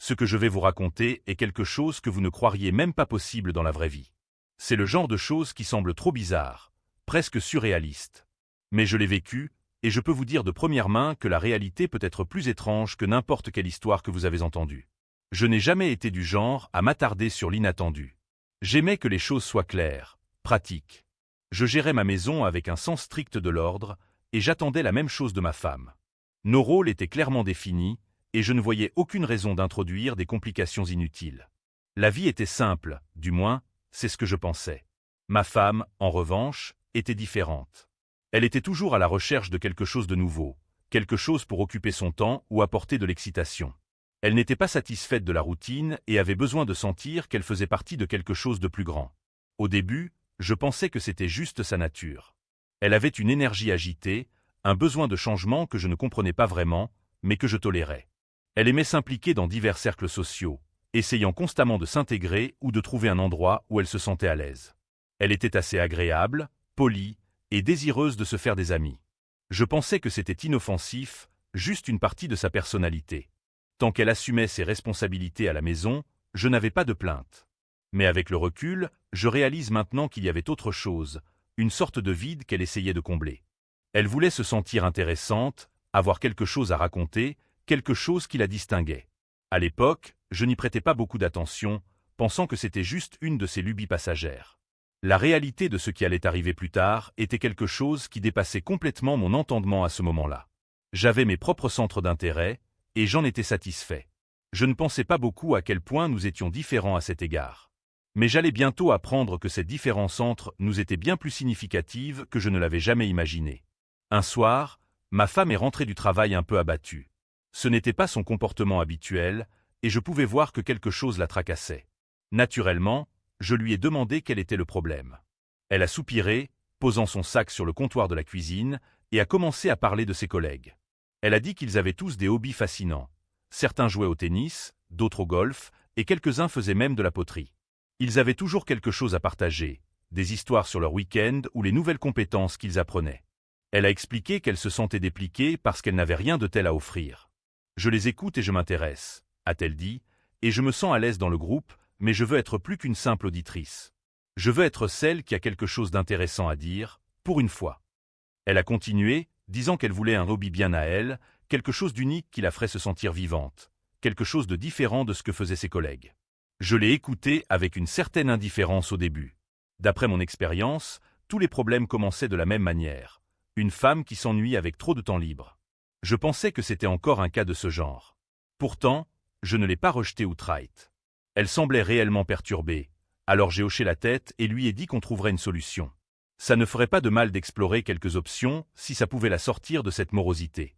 Ce que je vais vous raconter est quelque chose que vous ne croiriez même pas possible dans la vraie vie. C'est le genre de choses qui semble trop bizarre, presque surréaliste. Mais je l'ai vécu, et je peux vous dire de première main que la réalité peut être plus étrange que n'importe quelle histoire que vous avez entendue. Je n'ai jamais été du genre à m'attarder sur l'inattendu. J'aimais que les choses soient claires, pratiques. Je gérais ma maison avec un sens strict de l'ordre, et j'attendais la même chose de ma femme. Nos rôles étaient clairement définis, et je ne voyais aucune raison d'introduire des complications inutiles. La vie était simple, du moins, c'est ce que je pensais. Ma femme, en revanche, était différente. Elle était toujours à la recherche de quelque chose de nouveau, quelque chose pour occuper son temps ou apporter de l'excitation. Elle n'était pas satisfaite de la routine et avait besoin de sentir qu'elle faisait partie de quelque chose de plus grand. Au début, je pensais que c'était juste sa nature. Elle avait une énergie agitée, un besoin de changement que je ne comprenais pas vraiment, mais que je tolérais. Elle aimait s'impliquer dans divers cercles sociaux, essayant constamment de s'intégrer ou de trouver un endroit où elle se sentait à l'aise. Elle était assez agréable, polie et désireuse de se faire des amis. Je pensais que c'était inoffensif, juste une partie de sa personnalité. Tant qu'elle assumait ses responsabilités à la maison, je n'avais pas de plainte. Mais avec le recul, je réalise maintenant qu'il y avait autre chose, une sorte de vide qu'elle essayait de combler. Elle voulait se sentir intéressante, avoir quelque chose à raconter, quelque chose qui la distinguait. À l'époque, je n'y prêtais pas beaucoup d'attention, pensant que c'était juste une de ces lubies passagères. La réalité de ce qui allait arriver plus tard était quelque chose qui dépassait complètement mon entendement à ce moment-là. J'avais mes propres centres d'intérêt, et j'en étais satisfait. Je ne pensais pas beaucoup à quel point nous étions différents à cet égard. Mais j'allais bientôt apprendre que ces différences entre nous étaient bien plus significatives que je ne l'avais jamais imaginé. Un soir, ma femme est rentrée du travail un peu abattue. Ce n'était pas son comportement habituel, et je pouvais voir que quelque chose la tracassait. Naturellement, je lui ai demandé quel était le problème. Elle a soupiré, posant son sac sur le comptoir de la cuisine, et a commencé à parler de ses collègues. Elle a dit qu'ils avaient tous des hobbies fascinants. Certains jouaient au tennis, d'autres au golf, et quelques-uns faisaient même de la poterie. Ils avaient toujours quelque chose à partager, des histoires sur leur week-end ou les nouvelles compétences qu'ils apprenaient. Elle a expliqué qu'elle se sentait dépliquée parce qu'elle n'avait rien de tel à offrir. Je les écoute et je m'intéresse, a-t-elle dit, et je me sens à l'aise dans le groupe, mais je veux être plus qu'une simple auditrice. Je veux être celle qui a quelque chose d'intéressant à dire, pour une fois. Elle a continué, disant qu'elle voulait un hobby bien à elle, quelque chose d'unique qui la ferait se sentir vivante, quelque chose de différent de ce que faisaient ses collègues. Je l'ai écoutée avec une certaine indifférence au début. D'après mon expérience, tous les problèmes commençaient de la même manière. Une femme qui s'ennuie avec trop de temps libre. Je pensais que c'était encore un cas de ce genre. Pourtant, je ne l'ai pas rejetée outright. Elle semblait réellement perturbée, alors j'ai hoché la tête et lui ai dit qu'on trouverait une solution. Ça ne ferait pas de mal d'explorer quelques options si ça pouvait la sortir de cette morosité.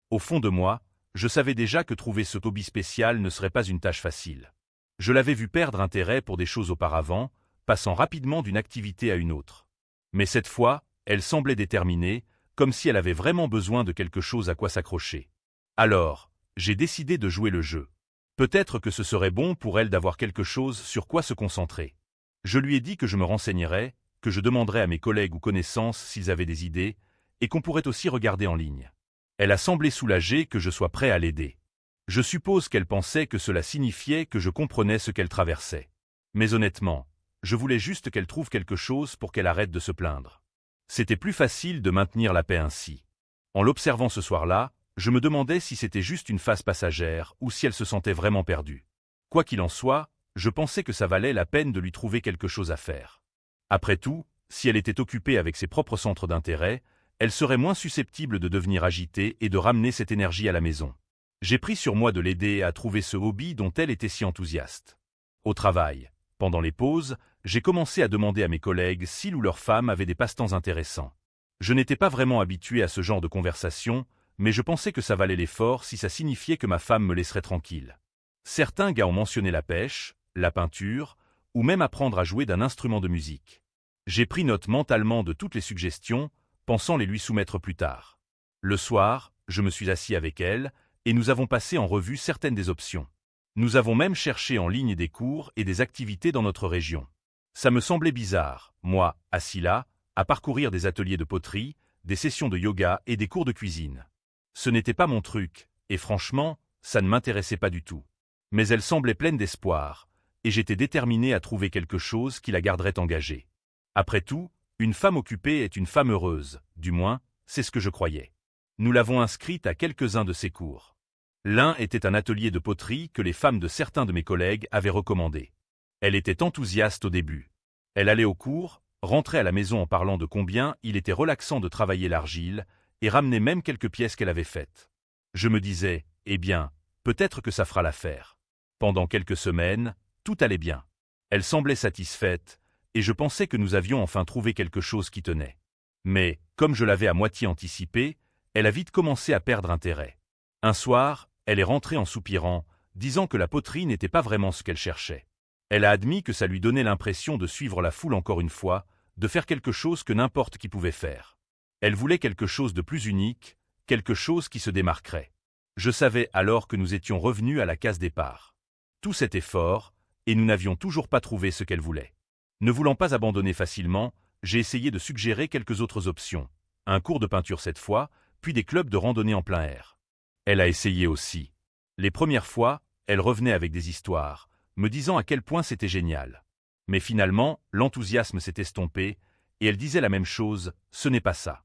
Au fond de moi, je savais déjà que trouver ce hobby spécial ne serait pas une tâche facile. Je l'avais vu perdre intérêt pour des choses auparavant, passant rapidement d'une activité à une autre. Mais cette fois, elle semblait déterminée, comme si elle avait vraiment besoin de quelque chose à quoi s'accrocher. Alors, j'ai décidé de jouer le jeu. Peut-être que ce serait bon pour elle d'avoir quelque chose sur quoi se concentrer. Je lui ai dit que je me renseignerais, que je demanderais à mes collègues ou connaissances s'ils avaient des idées, et qu'on pourrait aussi regarder en ligne. Elle a semblé soulagée que je sois prêt à l'aider. Je suppose qu'elle pensait que cela signifiait que je comprenais ce qu'elle traversait. Mais honnêtement, je voulais juste qu'elle trouve quelque chose pour qu'elle arrête de se plaindre. C'était plus facile de maintenir la paix ainsi. En l'observant ce soir-là, je me demandais si c'était juste une phase passagère ou si elle se sentait vraiment perdue. Quoi qu'il en soit, je pensais que ça valait la peine de lui trouver quelque chose à faire. Après tout, si elle était occupée avec ses propres centres d'intérêt, elle serait moins susceptible de devenir agitée et de ramener cette énergie à la maison. J'ai pris sur moi de l'aider à trouver ce hobby dont elle était si enthousiaste. Au travail, pendant les pauses, j'ai commencé à demander à mes collègues s'ils ou leurs femmes avaient des passe-temps intéressants. Je n'étais pas vraiment habitué à ce genre de conversation, mais je pensais que ça valait l'effort si ça signifiait que ma femme me laisserait tranquille. Certains gars ont mentionné la pêche, la peinture, ou même apprendre à jouer d'un instrument de musique. J'ai pris note mentalement de toutes les suggestions, pensant les lui soumettre plus tard. Le soir, je me suis assis avec elle, et nous avons passé en revue certaines des options. Nous avons même cherché en ligne des cours et des activités dans notre région. Ça me semblait bizarre, moi, assis là, à parcourir des ateliers de poterie, des sessions de yoga et des cours de cuisine. Ce n'était pas mon truc, et franchement, ça ne m'intéressait pas du tout. Mais elle semblait pleine d'espoir, et j'étais déterminé à trouver quelque chose qui la garderait engagée. Après tout, une femme occupée est une femme heureuse, du moins, c'est ce que je croyais. Nous l'avons inscrite à quelques-uns de ses cours. L'un était un atelier de poterie que les femmes de certains de mes collègues avaient recommandé. Elle était enthousiaste au début. Elle allait au cours, rentrait à la maison en parlant de combien il était relaxant de travailler l'argile, et ramenait même quelques pièces qu'elle avait faites. Je me disais, eh bien, peut-être que ça fera l'affaire. Pendant quelques semaines, tout allait bien. Elle semblait satisfaite, et je pensais que nous avions enfin trouvé quelque chose qui tenait. Mais, comme je l'avais à moitié anticipé, elle a vite commencé à perdre intérêt. Un soir, elle est rentrée en soupirant, disant que la poterie n'était pas vraiment ce qu'elle cherchait. Elle a admis que ça lui donnait l'impression de suivre la foule encore une fois, de faire quelque chose que n'importe qui pouvait faire. Elle voulait quelque chose de plus unique, quelque chose qui se démarquerait. Je savais alors que nous étions revenus à la case départ. Tout cet effort, et nous n'avions toujours pas trouvé ce qu'elle voulait. Ne voulant pas abandonner facilement, j'ai essayé de suggérer quelques autres options. Un cours de peinture cette fois, puis des clubs de randonnée en plein air. Elle a essayé aussi. Les premières fois, elle revenait avec des histoires, me disant à quel point c'était génial. Mais finalement, l'enthousiasme s'est estompé, et elle disait la même chose, ce n'est pas ça.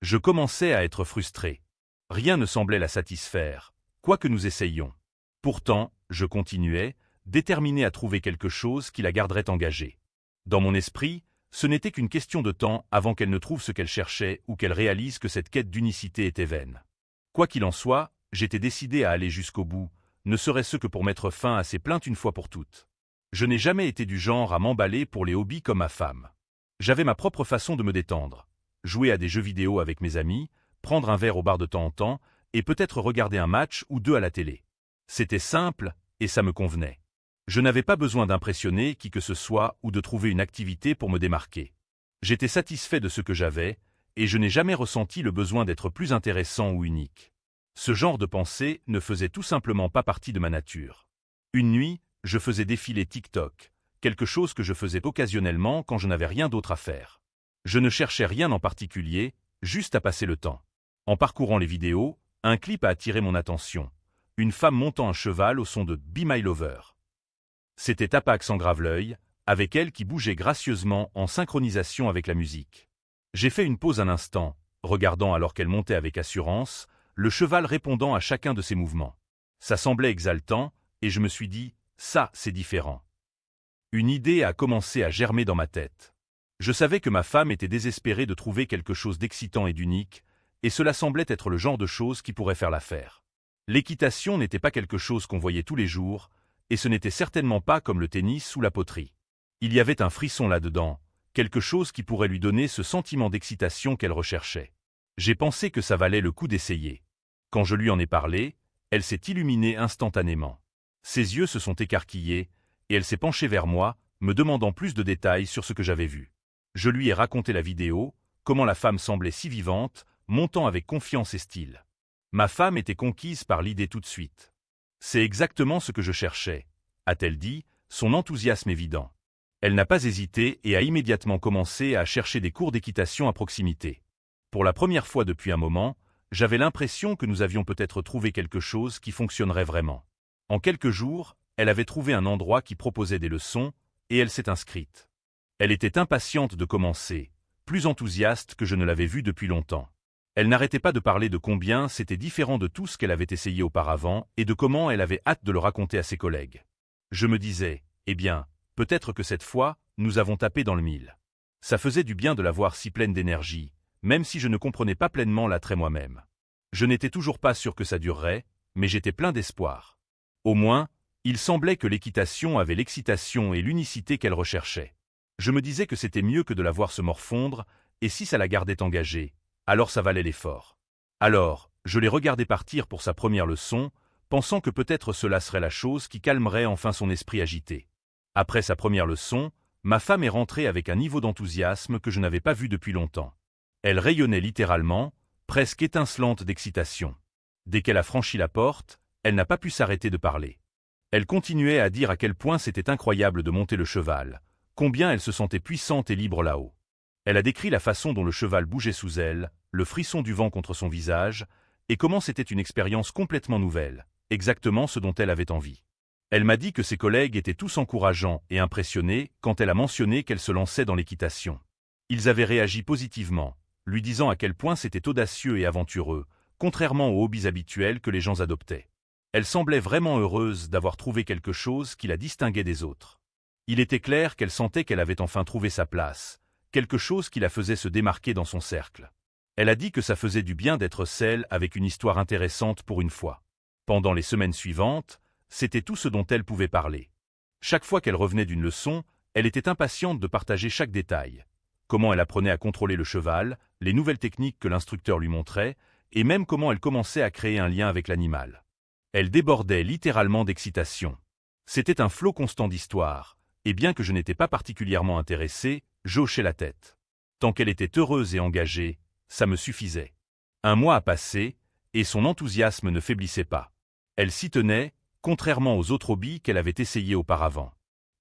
Je commençais à être frustré. Rien ne semblait la satisfaire, quoi que nous essayions. Pourtant, je continuais, déterminé à trouver quelque chose qui la garderait engagée. Dans mon esprit, ce n'était qu'une question de temps avant qu'elle ne trouve ce qu'elle cherchait ou qu'elle réalise que cette quête d'unicité était vaine. Quoi qu'il en soit, j'étais décidé à aller jusqu'au bout, ne serait-ce que pour mettre fin à ces plaintes une fois pour toutes. Je n'ai jamais été du genre à m'emballer pour les hobbies comme ma femme. J'avais ma propre façon de me détendre. Jouer à des jeux vidéo avec mes amis, prendre un verre au bar de temps en temps, et peut-être regarder un match ou deux à la télé. C'était simple, et ça me convenait. Je n'avais pas besoin d'impressionner qui que ce soit ou de trouver une activité pour me démarquer. J'étais satisfait de ce que j'avais, et je n'ai jamais ressenti le besoin d'être plus intéressant ou unique. Ce genre de pensée ne faisait tout simplement pas partie de ma nature. Une nuit, je faisais défiler TikTok, quelque chose que je faisais occasionnellement quand je n'avais rien d'autre à faire. Je ne cherchais rien en particulier, juste à passer le temps. En parcourant les vidéos, un clip a attiré mon attention. Une femme montant un cheval au son de Be My Lover. C'était Tapax en Graveleuil, avec elle qui bougeait gracieusement en synchronisation avec la musique. J'ai fait une pause un instant, regardant alors qu'elle montait avec assurance, le cheval répondant à chacun de ses mouvements. Ça semblait exaltant, et je me suis dit, ça, c'est différent. Une idée a commencé à germer dans ma tête. Je savais que ma femme était désespérée de trouver quelque chose d'excitant et d'unique, et cela semblait être le genre de chose qui pourrait faire l'affaire. L'équitation n'était pas quelque chose qu'on voyait tous les jours, et ce n'était certainement pas comme le tennis ou la poterie. Il y avait un frisson là-dedans, quelque chose qui pourrait lui donner ce sentiment d'excitation qu'elle recherchait. J'ai pensé que ça valait le coup d'essayer. Quand je lui en ai parlé, elle s'est illuminée instantanément. Ses yeux se sont écarquillés, et elle s'est penchée vers moi, me demandant plus de détails sur ce que j'avais vu. Je lui ai raconté la vidéo, comment la femme semblait si vivante, montant avec confiance et style. Ma femme était conquise par l'idée tout de suite. C'est exactement ce que je cherchais, a-t-elle dit, son enthousiasme évident. Elle n'a pas hésité et a immédiatement commencé à chercher des cours d'équitation à proximité. Pour la première fois depuis un moment, j'avais l'impression que nous avions peut-être trouvé quelque chose qui fonctionnerait vraiment. En quelques jours, elle avait trouvé un endroit qui proposait des leçons, et elle s'est inscrite. Elle était impatiente de commencer, plus enthousiaste que je ne l'avais vue depuis longtemps. Elle n'arrêtait pas de parler de combien c'était différent de tout ce qu'elle avait essayé auparavant et de comment elle avait hâte de le raconter à ses collègues. Je me disais, eh bien, peut-être que cette fois, nous avons tapé dans le mille. Ça faisait du bien de la voir si pleine d'énergie, même si je ne comprenais pas pleinement l'attrait moi-même. Je n'étais toujours pas sûr que ça durerait, mais j'étais plein d'espoir. Au moins, il semblait que l'équitation avait l'excitation et l'unicité qu'elle recherchait. Je me disais que c'était mieux que de la voir se morfondre, et si ça la gardait engagée, alors ça valait l'effort. Alors, je l'ai regardée partir pour sa première leçon, pensant que peut-être cela serait la chose qui calmerait enfin son esprit agité. Après sa première leçon, ma femme est rentrée avec un niveau d'enthousiasme que je n'avais pas vu depuis longtemps. Elle rayonnait littéralement, presque étincelante d'excitation. Dès qu'elle a franchi la porte, elle n'a pas pu s'arrêter de parler. Elle continuait à dire à quel point c'était incroyable de monter le cheval, combien elle se sentait puissante et libre là-haut. Elle a décrit la façon dont le cheval bougeait sous elle, le frisson du vent contre son visage, et comment c'était une expérience complètement nouvelle, exactement ce dont elle avait envie. Elle m'a dit que ses collègues étaient tous encourageants et impressionnés quand elle a mentionné qu'elle se lançait dans l'équitation. Ils avaient réagi positivement, lui disant à quel point c'était audacieux et aventureux, contrairement aux hobbies habituels que les gens adoptaient. Elle semblait vraiment heureuse d'avoir trouvé quelque chose qui la distinguait des autres. Il était clair qu'elle sentait qu'elle avait enfin trouvé sa place, quelque chose qui la faisait se démarquer dans son cercle. Elle a dit que ça faisait du bien d'être celle avec une histoire intéressante pour une fois. Pendant les semaines suivantes, c'était tout ce dont elle pouvait parler. Chaque fois qu'elle revenait d'une leçon, elle était impatiente de partager chaque détail. Comment elle apprenait à contrôler le cheval, les nouvelles techniques que l'instructeur lui montrait, et même comment elle commençait à créer un lien avec l'animal. Elle débordait littéralement d'excitation. C'était un flot constant d'histoires, et bien que je n'étais pas particulièrement intéressé, j'hochais la tête. Tant qu'elle était heureuse et engagée, ça me suffisait. Un mois a passé, et son enthousiasme ne faiblissait pas. Elle s'y tenait, contrairement aux autres hobbies qu'elle avait essayés auparavant.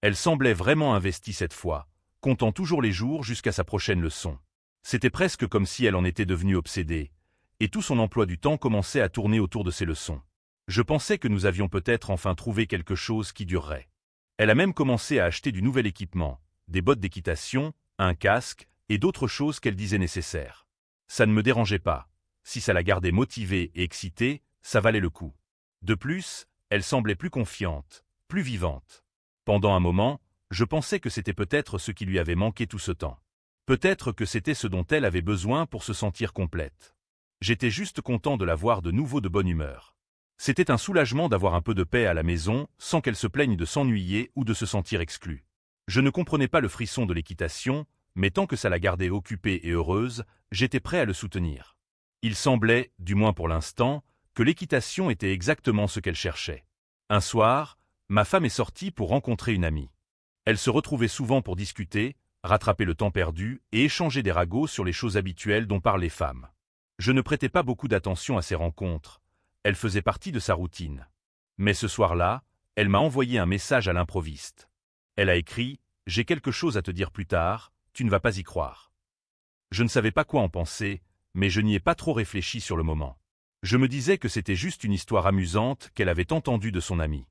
Elle semblait vraiment investie cette fois, comptant toujours les jours jusqu'à sa prochaine leçon. C'était presque comme si elle en était devenue obsédée, et tout son emploi du temps commençait à tourner autour de ses leçons. Je pensais que nous avions peut-être enfin trouvé quelque chose qui durerait. Elle a même commencé à acheter du nouvel équipement, des bottes d'équitation, un casque et d'autres choses qu'elle disait nécessaires. Ça ne me dérangeait pas. Si ça la gardait motivée et excitée, ça valait le coup. De plus, elle semblait plus confiante, plus vivante. Pendant un moment, je pensais que c'était peut-être ce qui lui avait manqué tout ce temps. Peut-être que c'était ce dont elle avait besoin pour se sentir complète. J'étais juste content de la voir de nouveau de bonne humeur. C'était un soulagement d'avoir un peu de paix à la maison, sans qu'elle se plaigne de s'ennuyer ou de se sentir exclue. Je ne comprenais pas le frisson de l'équitation, mais tant que ça la gardait occupée et heureuse, j'étais prêt à le soutenir. Il semblait, du moins pour l'instant, que l'équitation était exactement ce qu'elle cherchait. Un soir, ma femme est sortie pour rencontrer une amie. Elle se retrouvait souvent pour discuter, rattraper le temps perdu et échanger des ragots sur les choses habituelles dont parlent les femmes. Je ne prêtais pas beaucoup d'attention à ces rencontres. Elle faisait partie de sa routine. Mais ce soir-là, elle m'a envoyé un message à l'improviste. Elle a écrit « J'ai quelque chose à te dire plus tard, tu ne vas pas y croire ». Je ne savais pas quoi en penser, mais je n'y ai pas trop réfléchi sur le moment. Je me disais que c'était juste une histoire amusante qu'elle avait entendue de son amie.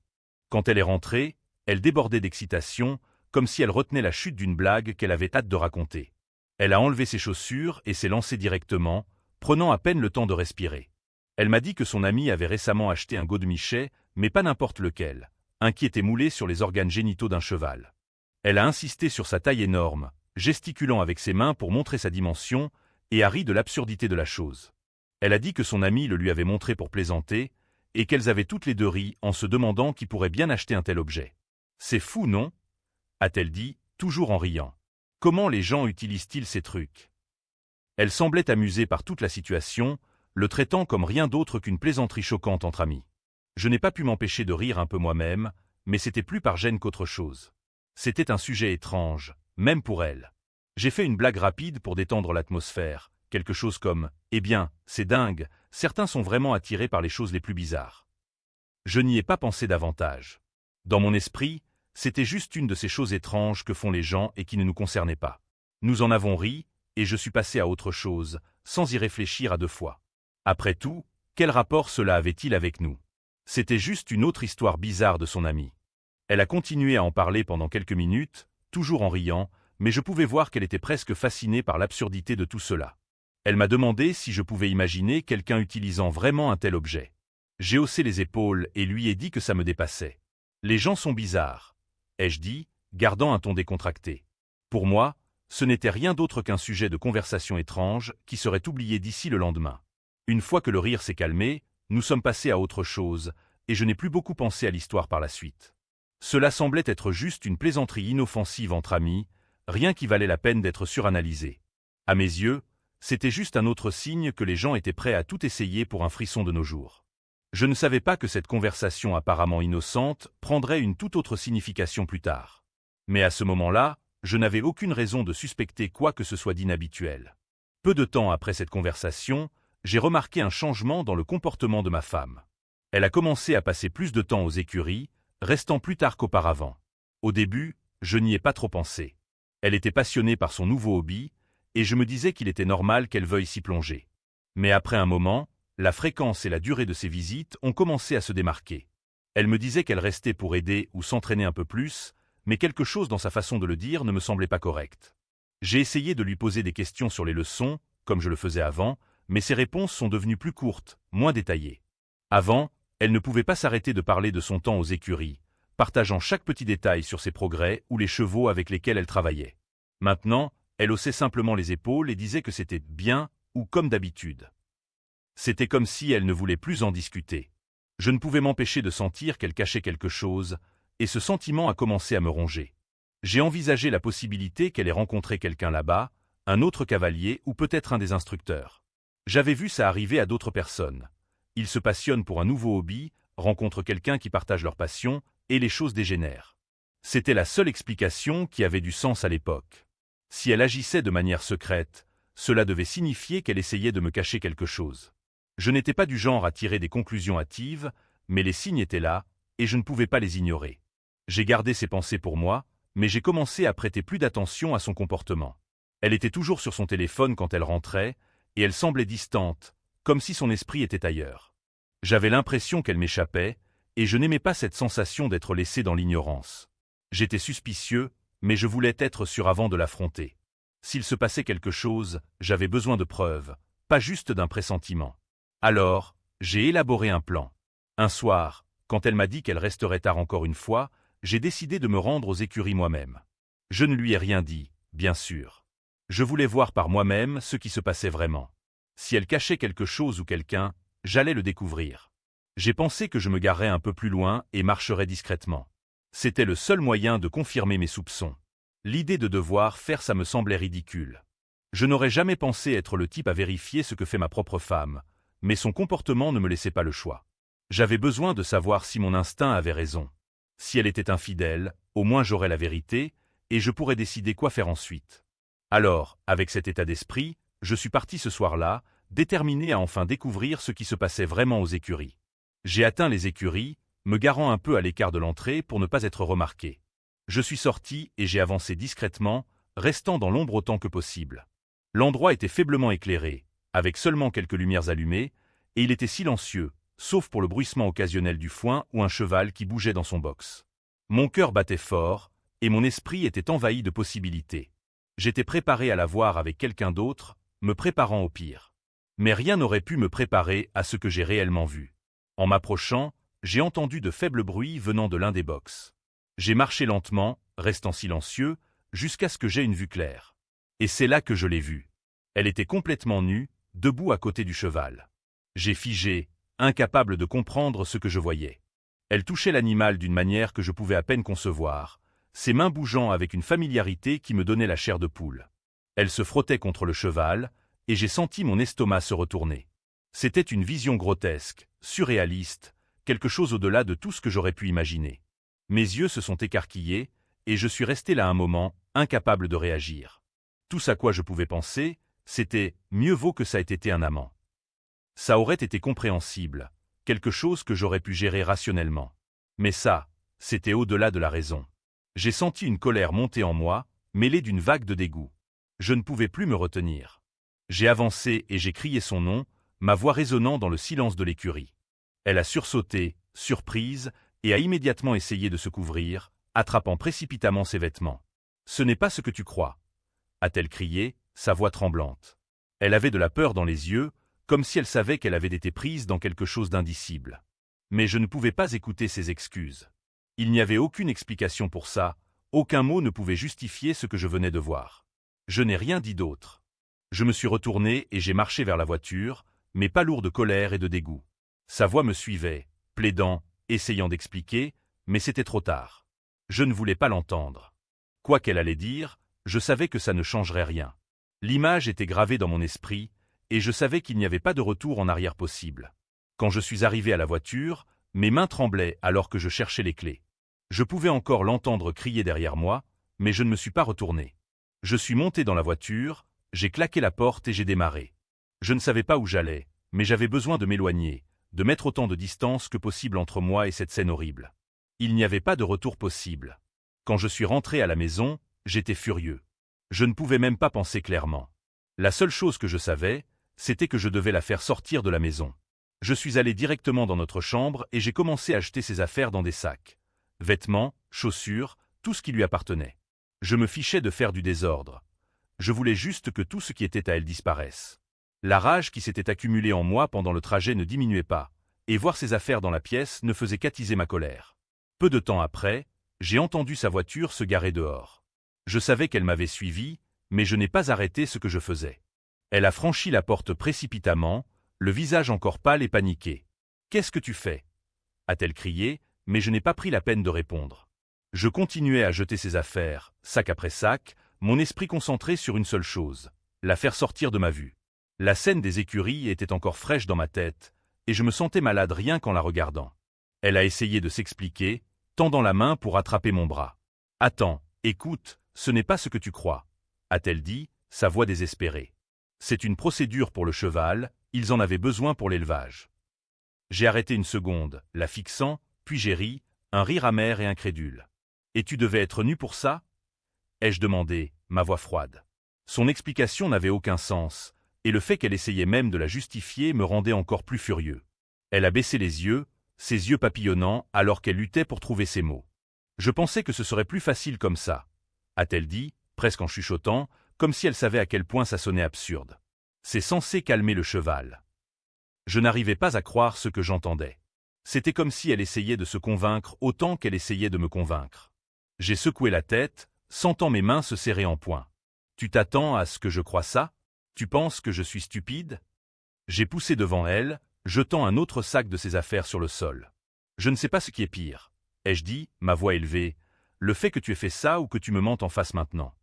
Quand elle est rentrée, elle débordait d'excitation, comme si elle retenait la chute d'une blague qu'elle avait hâte de raconter. Elle a enlevé ses chaussures et s'est lancée directement, prenant à peine le temps de respirer. Elle m'a dit que son amie avait récemment acheté un godemichet, mais pas n'importe lequel, un qui était moulé sur les organes génitaux d'un cheval. Elle a insisté sur sa taille énorme, gesticulant avec ses mains pour montrer sa dimension, et a ri de l'absurdité de la chose. Elle a dit que son amie le lui avait montré pour plaisanter, et qu'elles avaient toutes les deux ri en se demandant qui pourrait bien acheter un tel objet. « C'est fou, non » a-t-elle dit, toujours en riant. « Comment les gens utilisent-ils ces trucs ?» Elle semblait amusée par toute la situation, le traitant comme rien d'autre qu'une plaisanterie choquante entre amis. Je n'ai pas pu m'empêcher de rire un peu moi-même, mais c'était plus par gêne qu'autre chose. C'était un sujet étrange, même pour elle. J'ai fait une blague rapide pour détendre l'atmosphère, quelque chose comme « Eh bien, c'est dingue, certains sont vraiment attirés par les choses les plus bizarres. » Je n'y ai pas pensé davantage. Dans mon esprit, c'était juste une de ces choses étranges que font les gens et qui ne nous concernaient pas. Nous en avons ri, et je suis passé à autre chose, sans y réfléchir à deux fois. Après tout, quel rapport cela avait-il avec nous? C'était juste une autre histoire bizarre de son amie. Elle a continué à en parler pendant quelques minutes, toujours en riant, mais je pouvais voir qu'elle était presque fascinée par l'absurdité de tout cela. Elle m'a demandé si je pouvais imaginer quelqu'un utilisant vraiment un tel objet. J'ai haussé les épaules et lui ai dit que ça me dépassait. Les gens sont bizarres, ai-je dit, gardant un ton décontracté. Pour moi, ce n'était rien d'autre qu'un sujet de conversation étrange qui serait oublié d'ici le lendemain. Une fois que le rire s'est calmé, nous sommes passés à autre chose, et je n'ai plus beaucoup pensé à l'histoire par la suite. Cela semblait être juste une plaisanterie inoffensive entre amis, rien qui valait la peine d'être suranalysé. À mes yeux, c'était juste un autre signe que les gens étaient prêts à tout essayer pour un frisson de nos jours. Je ne savais pas que cette conversation apparemment innocente prendrait une toute autre signification plus tard. Mais à ce moment-là, je n'avais aucune raison de suspecter quoi que ce soit d'inhabituel. Peu de temps après cette conversation, j'ai remarqué un changement dans le comportement de ma femme. Elle a commencé à passer plus de temps aux écuries, restant plus tard qu'auparavant. Au début, je n'y ai pas trop pensé. Elle était passionnée par son nouveau hobby, et je me disais qu'il était normal qu'elle veuille s'y plonger. Mais après un moment, la fréquence et la durée de ses visites ont commencé à se démarquer. Elle me disait qu'elle restait pour aider ou s'entraîner un peu plus, mais quelque chose dans sa façon de le dire ne me semblait pas correct. J'ai essayé de lui poser des questions sur les leçons, comme je le faisais avant, mais ses réponses sont devenues plus courtes, moins détaillées. Avant, elle ne pouvait pas s'arrêter de parler de son temps aux écuries, partageant chaque petit détail sur ses progrès ou les chevaux avec lesquels elle travaillait. Maintenant, elle haussait simplement les épaules et disait que c'était bien ou comme d'habitude. C'était comme si elle ne voulait plus en discuter. Je ne pouvais m'empêcher de sentir qu'elle cachait quelque chose, et ce sentiment a commencé à me ronger. J'ai envisagé la possibilité qu'elle ait rencontré quelqu'un là-bas, un autre cavalier ou peut-être un des instructeurs. J'avais vu ça arriver à d'autres personnes. Ils se passionnent pour un nouveau hobby, rencontrent quelqu'un qui partage leur passion, et les choses dégénèrent. C'était la seule explication qui avait du sens à l'époque. Si elle agissait de manière secrète, cela devait signifier qu'elle essayait de me cacher quelque chose. Je n'étais pas du genre à tirer des conclusions hâtives, mais les signes étaient là, et je ne pouvais pas les ignorer. J'ai gardé ces pensées pour moi, mais j'ai commencé à prêter plus d'attention à son comportement. Elle était toujours sur son téléphone quand elle rentrait, et elle semblait distante, comme si son esprit était ailleurs. J'avais l'impression qu'elle m'échappait, et je n'aimais pas cette sensation d'être laissé dans l'ignorance. J'étais suspicieux, mais je voulais être sûr avant de l'affronter. S'il se passait quelque chose, j'avais besoin de preuves, pas juste d'un pressentiment. Alors, j'ai élaboré un plan. Un soir, quand elle m'a dit qu'elle resterait tard encore une fois, j'ai décidé de me rendre aux écuries moi-même. Je ne lui ai rien dit, bien sûr. Je voulais voir par moi-même ce qui se passait vraiment. Si elle cachait quelque chose ou quelqu'un, j'allais le découvrir. J'ai pensé que je me garerais un peu plus loin et marcherais discrètement. C'était le seul moyen de confirmer mes soupçons. L'idée de devoir faire ça me semblait ridicule. Je n'aurais jamais pensé être le type à vérifier ce que fait ma propre femme, mais son comportement ne me laissait pas le choix. J'avais besoin de savoir si mon instinct avait raison. Si elle était infidèle, au moins j'aurais la vérité, et je pourrais décider quoi faire ensuite. Alors, avec cet état d'esprit, je suis parti ce soir-là, déterminé à enfin découvrir ce qui se passait vraiment aux écuries. J'ai atteint les écuries, me garant un peu à l'écart de l'entrée pour ne pas être remarqué. Je suis sorti et j'ai avancé discrètement, restant dans l'ombre autant que possible. L'endroit était faiblement éclairé, avec seulement quelques lumières allumées, et il était silencieux, sauf pour le bruissement occasionnel du foin ou un cheval qui bougeait dans son box. Mon cœur battait fort, et mon esprit était envahi de possibilités. J'étais préparé à la voir avec quelqu'un d'autre, me préparant au pire. Mais rien n'aurait pu me préparer à ce que j'ai réellement vu. En m'approchant, j'ai entendu de faibles bruits venant de l'un des box. J'ai marché lentement, restant silencieux, jusqu'à ce que j'aie une vue claire. Et c'est là que je l'ai vue. Elle était complètement nue, debout à côté du cheval. J'ai figé, incapable de comprendre ce que je voyais. Elle touchait l'animal d'une manière que je pouvais à peine concevoir, ses mains bougeant avec une familiarité qui me donnait la chair de poule. Elle se frottait contre le cheval, et j'ai senti mon estomac se retourner. C'était une vision grotesque, surréaliste, quelque chose au-delà de tout ce que j'aurais pu imaginer. Mes yeux se sont écarquillés, et je suis resté là un moment, incapable de réagir. Tout à quoi je pouvais penser, c'était « mieux vaut que ça ait été un amant ». Ça aurait été compréhensible, quelque chose que j'aurais pu gérer rationnellement. Mais ça, c'était au-delà de la raison. J'ai senti une colère monter en moi, mêlée d'une vague de dégoût. Je ne pouvais plus me retenir. J'ai avancé et j'ai crié son nom, ma voix résonnant dans le silence de l'écurie. Elle a sursauté, surprise, et a immédiatement essayé de se couvrir, attrapant précipitamment ses vêtements. « Ce n'est pas ce que tu crois », a-t-elle crié, sa voix tremblante. Elle avait de la peur dans les yeux, comme si elle savait qu'elle avait été prise dans quelque chose d'indicible. Mais je ne pouvais pas écouter ses excuses. Il n'y avait aucune explication pour ça, aucun mot ne pouvait justifier ce que je venais de voir. Je n'ai rien dit d'autre. Je me suis retourné et j'ai marché vers la voiture, mais pas lourd de colère et de dégoût. Sa voix me suivait, plaidant, essayant d'expliquer, mais c'était trop tard. Je ne voulais pas l'entendre. Quoi qu'elle allait dire, je savais que ça ne changerait rien. L'image était gravée dans mon esprit, et je savais qu'il n'y avait pas de retour en arrière possible. Quand je suis arrivé à la voiture, mes mains tremblaient alors que je cherchais les clés. Je pouvais encore l'entendre crier derrière moi, mais je ne me suis pas retourné. Je suis monté dans la voiture, j'ai claqué la porte et j'ai démarré. Je ne savais pas où j'allais, mais j'avais besoin de m'éloigner, de mettre autant de distance que possible entre moi et cette scène horrible. Il n'y avait pas de retour possible. Quand je suis rentré à la maison, j'étais furieux. Je ne pouvais même pas penser clairement. La seule chose que je savais, c'était que je devais la faire sortir de la maison. Je suis allé directement dans notre chambre et j'ai commencé à jeter ses affaires dans des sacs. Vêtements, chaussures, tout ce qui lui appartenait. Je me fichais de faire du désordre. Je voulais juste que tout ce qui était à elle disparaisse. La rage qui s'était accumulée en moi pendant le trajet ne diminuait pas, et voir ses affaires dans la pièce ne faisait qu'attiser ma colère. Peu de temps après, j'ai entendu sa voiture se garer dehors. Je savais qu'elle m'avait suivi, mais je n'ai pas arrêté ce que je faisais. Elle a franchi la porte précipitamment, le visage encore pâle et paniqué. « Qu'est-ce que tu fais » a-t-elle crié, mais je n'ai pas pris la peine de répondre. Je continuais à jeter ses affaires, sac après sac, mon esprit concentré sur une seule chose, la faire sortir de ma vue. La scène des écuries était encore fraîche dans ma tête, et je me sentais malade rien qu'en la regardant. Elle a essayé de s'expliquer, tendant la main pour attraper mon bras. « Attends, écoute, ce n'est pas ce que tu crois » a-t-elle dit, sa voix désespérée. « C'est une procédure pour le cheval, ils en avaient besoin pour l'élevage. » J'ai arrêté une seconde, la fixant, puis j'ai ri, un rire amer et incrédule. « Et tu devais être nu pour ça » ai-je demandé, ma voix froide. Son explication n'avait aucun sens, et le fait qu'elle essayait même de la justifier me rendait encore plus furieux. Elle a baissé les yeux, ses yeux papillonnants alors qu'elle luttait pour trouver ses mots. « Je pensais que ce serait plus facile comme ça » a-t-elle dit, presque en chuchotant, comme si elle savait à quel point ça sonnait absurde. C'est censé calmer le cheval. Je n'arrivais pas à croire ce que j'entendais. C'était comme si elle essayait de se convaincre autant qu'elle essayait de me convaincre. J'ai secoué la tête, sentant mes mains se serrer en poing. « Tu t'attends à ce que je croie ça? Tu penses que je suis stupide ?» J'ai poussé devant elle, jetant un autre sac de ses affaires sur le sol. « Je ne sais pas ce qui est pire, » ai-je dit, ma voix élevée, « le fait que tu aies fait ça ou que tu me mentes en face maintenant. »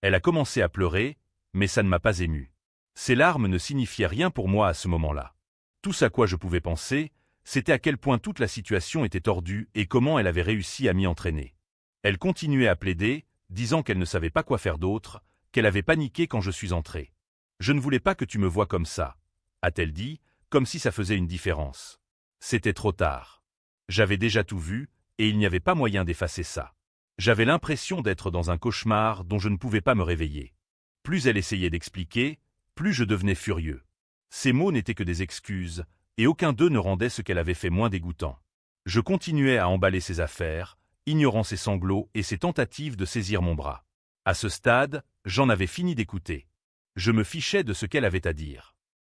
Elle a commencé à pleurer, mais ça ne m'a pas ému. Ces larmes ne signifiaient rien pour moi à ce moment-là. Tout ce à quoi je pouvais penser, c'était à quel point toute la situation était tordue et comment elle avait réussi à m'y entraîner. Elle continuait à plaider, disant qu'elle ne savait pas quoi faire d'autre, qu'elle avait paniqué quand je suis entré. « Je ne voulais pas que tu me voies comme ça » a-t-elle dit, comme si ça faisait une différence. C'était trop tard. J'avais déjà tout vu, et il n'y avait pas moyen d'effacer ça. J'avais l'impression d'être dans un cauchemar dont je ne pouvais pas me réveiller. Plus elle essayait d'expliquer, plus je devenais furieux. Ces mots n'étaient que des excuses, et aucun d'eux ne rendait ce qu'elle avait fait moins dégoûtant. Je continuais à emballer ses affaires, ignorant ses sanglots et ses tentatives de saisir mon bras. À ce stade, j'en avais fini d'écouter. Je me fichais de ce qu'elle avait à dire.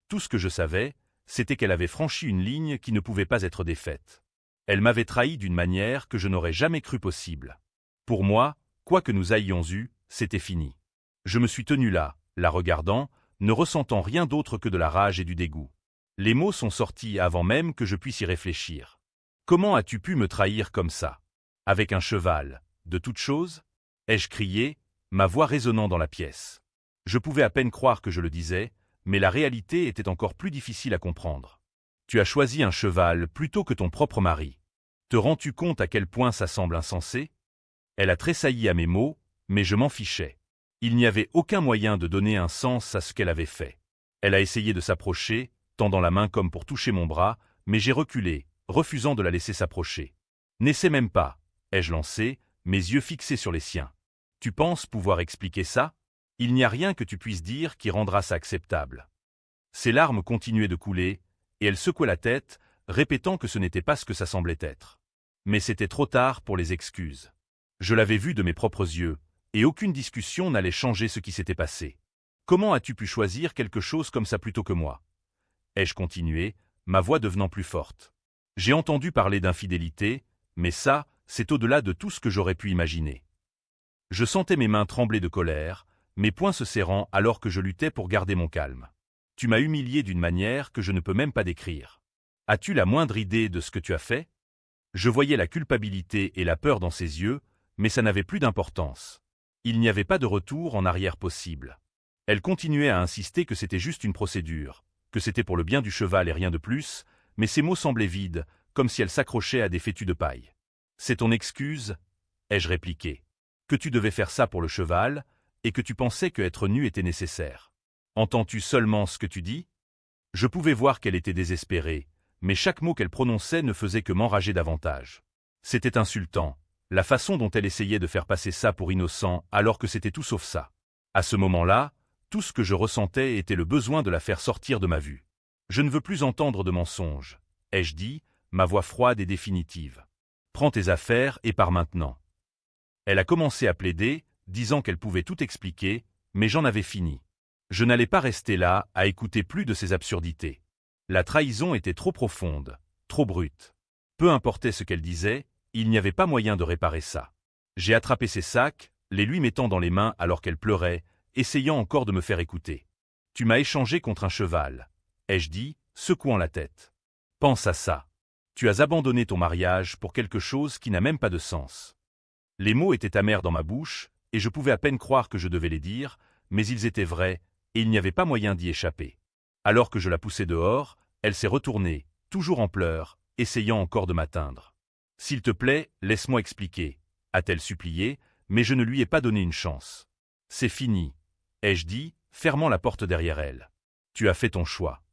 Tout ce que je savais, c'était qu'elle avait franchi une ligne qui ne pouvait pas être défaite. Elle m'avait trahi d'une manière que je n'aurais jamais cru possible. Pour moi, quoi que nous ayons eu, c'était fini. Je me suis tenu là, la regardant, ne ressentant rien d'autre que de la rage et du dégoût. Les mots sont sortis avant même que je puisse y réfléchir. Comment as-tu pu me trahir comme ça? Avec un cheval, de toute chose? Ai-je crié, ma voix résonnant dans la pièce. Je pouvais à peine croire que je le disais, mais la réalité était encore plus difficile à comprendre. Tu as choisi un cheval plutôt que ton propre mari. Te rends-tu compte à quel point ça semble insensé? Elle a tressailli à mes mots, mais je m'en fichais. Il n'y avait aucun moyen de donner un sens à ce qu'elle avait fait. Elle a essayé de s'approcher, tendant la main comme pour toucher mon bras, mais j'ai reculé, refusant de la laisser s'approcher. « N'essaie même pas » ai-je lancé, mes yeux fixés sur les siens. « Tu penses pouvoir expliquer ça? Il n'y a rien que tu puisses dire qui rendra ça acceptable. » Ses larmes continuaient de couler, et elle secouait la tête, répétant que ce n'était pas ce que ça semblait être. Mais c'était trop tard pour les excuses. Je l'avais vu de mes propres yeux, et aucune discussion n'allait changer ce qui s'était passé. Comment as-tu pu choisir quelque chose comme ça plutôt que moi? Ai-je continué, ma voix devenant plus forte. J'ai entendu parler d'infidélité, mais ça, c'est au-delà de tout ce que j'aurais pu imaginer. Je sentais mes mains trembler de colère, mes poings se serrant alors que je luttais pour garder mon calme. Tu m'as humilié d'une manière que je ne peux même pas décrire. As-tu la moindre idée de ce que tu as fait? Je voyais la culpabilité et la peur dans ses yeux, mais ça n'avait plus d'importance. Il n'y avait pas de retour en arrière possible. Elle continuait à insister que c'était juste une procédure, que c'était pour le bien du cheval et rien de plus, mais ses mots semblaient vides, comme si elle s'accrochait à des fétus de paille. « C'est ton excuse » ai-je répliqué. « Que tu devais faire ça pour le cheval, et que tu pensais que être nu était nécessaire. Entends-tu seulement ce que tu dis ?» Je pouvais voir qu'elle était désespérée, mais chaque mot qu'elle prononçait ne faisait que m'enrager davantage. C'était insultant, la façon dont elle essayait de faire passer ça pour innocent alors que c'était tout sauf ça. À ce moment-là, tout ce que je ressentais était le besoin de la faire sortir de ma vue. Je ne veux plus entendre de mensonges, ai-je dit, ma voix froide et définitive. Prends tes affaires et pars maintenant. Elle a commencé à plaider, disant qu'elle pouvait tout expliquer, mais j'en avais fini. Je n'allais pas rester là, à écouter plus de ces absurdités. La trahison était trop profonde, trop brute. Peu importait ce qu'elle disait, il n'y avait pas moyen de réparer ça. J'ai attrapé ses sacs, les lui mettant dans les mains alors qu'elle pleurait, essayant encore de me faire écouter. Tu m'as échangé contre un cheval, ai-je dit, secouant la tête. Pense à ça. Tu as abandonné ton mariage pour quelque chose qui n'a même pas de sens. Les mots étaient amers dans ma bouche, et je pouvais à peine croire que je devais les dire, mais ils étaient vrais, et il n'y avait pas moyen d'y échapper. Alors que je la poussais dehors, elle s'est retournée, toujours en pleurs, essayant encore de m'atteindre. « S'il te plaît, laisse-moi expliquer », a-t-elle supplié, mais je ne lui ai pas donné une chance. « C'est fini », ai-je dit, fermant la porte derrière elle. « Tu as fait ton choix. »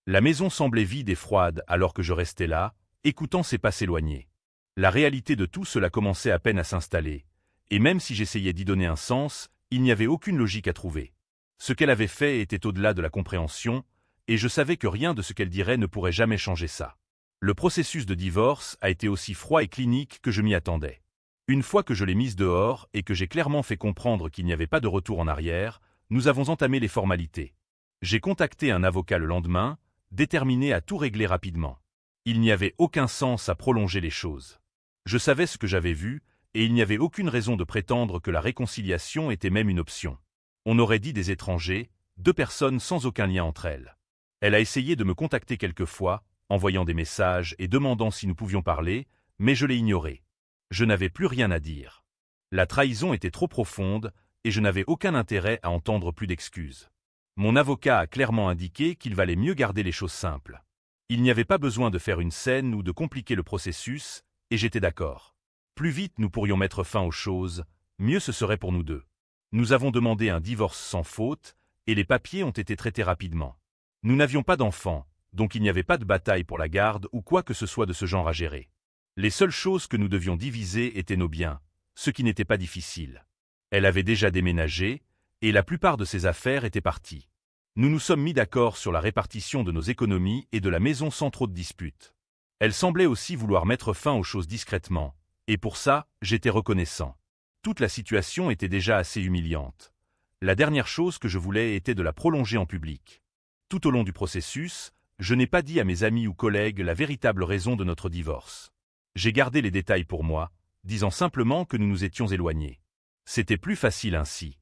La maison semblait vide et froide alors que je restais là, écoutant ses pas s'éloigner. La réalité de tout cela commençait à peine à s'installer, et même si j'essayais d'y donner un sens, il n'y avait aucune logique à trouver. Ce qu'elle avait fait était au-delà de la compréhension, et je savais que rien de ce qu'elle dirait ne pourrait jamais changer ça. Le processus de divorce a été aussi froid et clinique que je m'y attendais. Une fois que je l'ai mise dehors et que j'ai clairement fait comprendre qu'il n'y avait pas de retour en arrière, nous avons entamé les formalités. J'ai contacté un avocat le lendemain, déterminé à tout régler rapidement. Il n'y avait aucun sens à prolonger les choses. Je savais ce que j'avais vu, et il n'y avait aucune raison de prétendre que la réconciliation était même une option. On aurait dit des étrangers, deux personnes sans aucun lien entre elles. Elle a essayé de me contacter quelques fois, envoyant des messages et demandant si nous pouvions parler, mais je l'ai ignoré. Je n'avais plus rien à dire. La trahison était trop profonde, et je n'avais aucun intérêt à entendre plus d'excuses. Mon avocat a clairement indiqué qu'il valait mieux garder les choses simples. Il n'y avait pas besoin de faire une scène ou de compliquer le processus, et j'étais d'accord. Plus vite nous pourrions mettre fin aux choses, mieux ce serait pour nous deux. Nous avons demandé un divorce sans faute, et les papiers ont été traités rapidement. Nous n'avions pas d'enfants, donc il n'y avait pas de bataille pour la garde ou quoi que ce soit de ce genre à gérer. Les seules choses que nous devions diviser étaient nos biens, ce qui n'était pas difficile. Elle avait déjà déménagé, et la plupart de ses affaires étaient parties. Nous nous sommes mis d'accord sur la répartition de nos économies et de la maison sans trop de disputes. Elle semblait aussi vouloir mettre fin aux choses discrètement, et pour ça, j'étais reconnaissant. Toute la situation était déjà assez humiliante. La dernière chose que je voulais était de la prolonger en public. Tout au long du processus, je n'ai pas dit à mes amis ou collègues la véritable raison de notre divorce. J'ai gardé les détails pour moi, disant simplement que nous nous étions éloignés. C'était plus facile ainsi.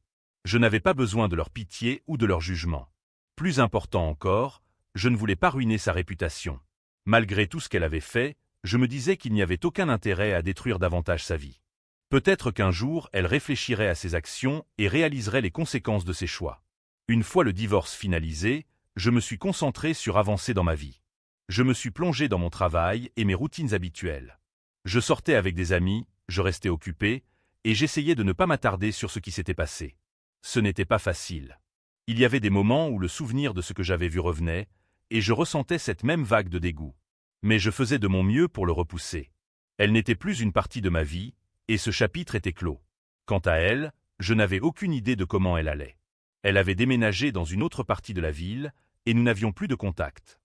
Je n'avais pas besoin de leur pitié ou de leur jugement. Plus important encore, je ne voulais pas ruiner sa réputation. Malgré tout ce qu'elle avait fait, je me disais qu'il n'y avait aucun intérêt à détruire davantage sa vie. Peut-être qu'un jour, elle réfléchirait à ses actions et réaliserait les conséquences de ses choix. Une fois le divorce finalisé, je me suis concentré sur avancer dans ma vie. Je me suis plongé dans mon travail et mes routines habituelles. Je sortais avec des amis, je restais occupé, et j'essayais de ne pas m'attarder sur ce qui s'était passé. Ce n'était pas facile. Il y avait des moments où le souvenir de ce que j'avais vu revenait, et je ressentais cette même vague de dégoût. Mais je faisais de mon mieux pour le repousser. Elle n'était plus une partie de ma vie, et ce chapitre était clos. Quant à elle, je n'avais aucune idée de comment elle allait. Elle avait déménagé dans une autre partie de la ville, et nous n'avions plus de contact.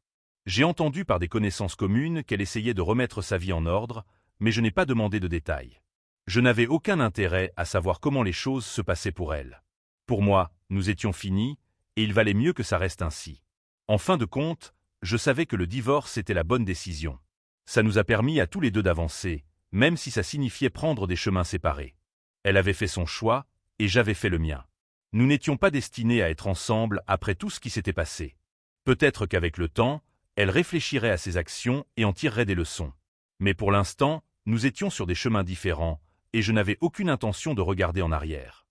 J'ai entendu par des connaissances communes qu'elle essayait de remettre sa vie en ordre, mais je n'ai pas demandé de détails. Je n'avais aucun intérêt à savoir comment les choses se passaient pour elle. Pour moi, nous étions finis, et il valait mieux que ça reste ainsi. En fin de compte, je savais que le divorce était la bonne décision. Ça nous a permis à tous les deux d'avancer, même si ça signifiait prendre des chemins séparés. Elle avait fait son choix, et j'avais fait le mien. Nous n'étions pas destinés à être ensemble après tout ce qui s'était passé. Peut-être qu'avec le temps, elle réfléchirait à ses actions et en tirerait des leçons. Mais pour l'instant, nous étions sur des chemins différents, et je n'avais aucune intention de regarder en arrière.